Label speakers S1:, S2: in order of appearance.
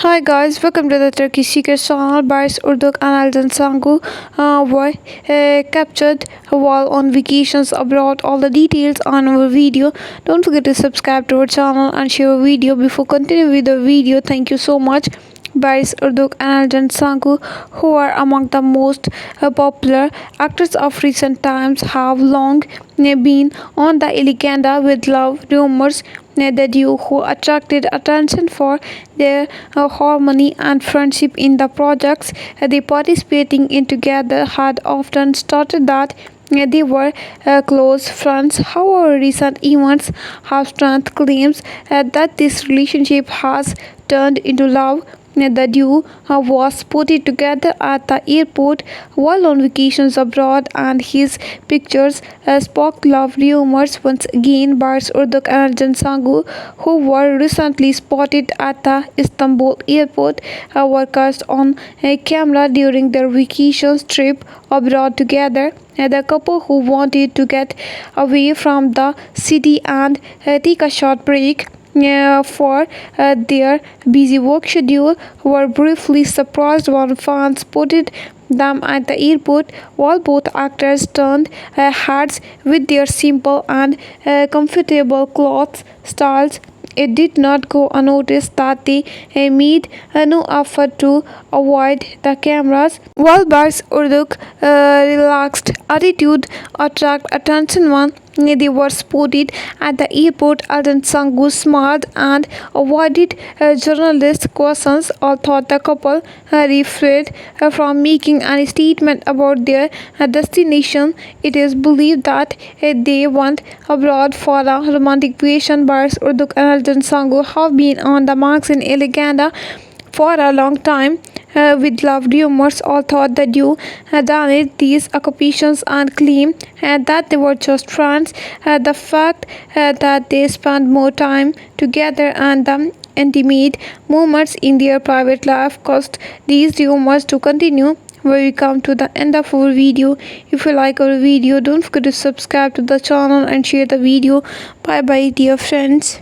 S1: Hi guys, welcome to the Turkish Secrets channel. Barış, Arduc and Elçin Sangu were captured while on vacations abroad. All the details on our video. Don't forget to subscribe to our channel and share our video. Before continuing with the video, thank you so much. Barış, Arduc and Elçin Sangu, who are among the most popular actors of recent times, have long been on the agenda with love rumors. The duo, who attracted attention for their harmony and friendship in the projects they participating in together, had often started that they were close friends. However, recent events have strengthened claims that this relationship has turned into love. The duo was spotted together at the airport while on vacations abroad, and his pictures sparked love rumors once again. Barış, Arduc and Elçin Sangu, who were recently spotted at the Istanbul airport, were cast on camera during their vacations trip abroad together. The couple, who wanted to get away from the city and take a short break for their busy work schedule, were briefly surprised when fans spotted them at the airport. While both actors turned heads with their simple and comfortable clothes styles, it did not go unnoticed that they made no effort to avoid the cameras. While Barış, Arduc relaxed attitude attracted attention when they were spotted at the airport, Elçin Sangu smiled and avoided journalists' questions. Although the couple refrained from making any statement about their destination, it is believed that they went abroad for a romantic vacation. Barış, Arduc and Elçin Sangu have been on the magazine agenda for a long time, with love rumors. Although the duo denied these occupations and claimed that they were just friends, the fact that they spent more time together and the intimate moments in their private life caused these rumors to continue. We come to the end of our video. If you like our video, don't forget to subscribe to the channel and share the video. Bye bye, dear friends.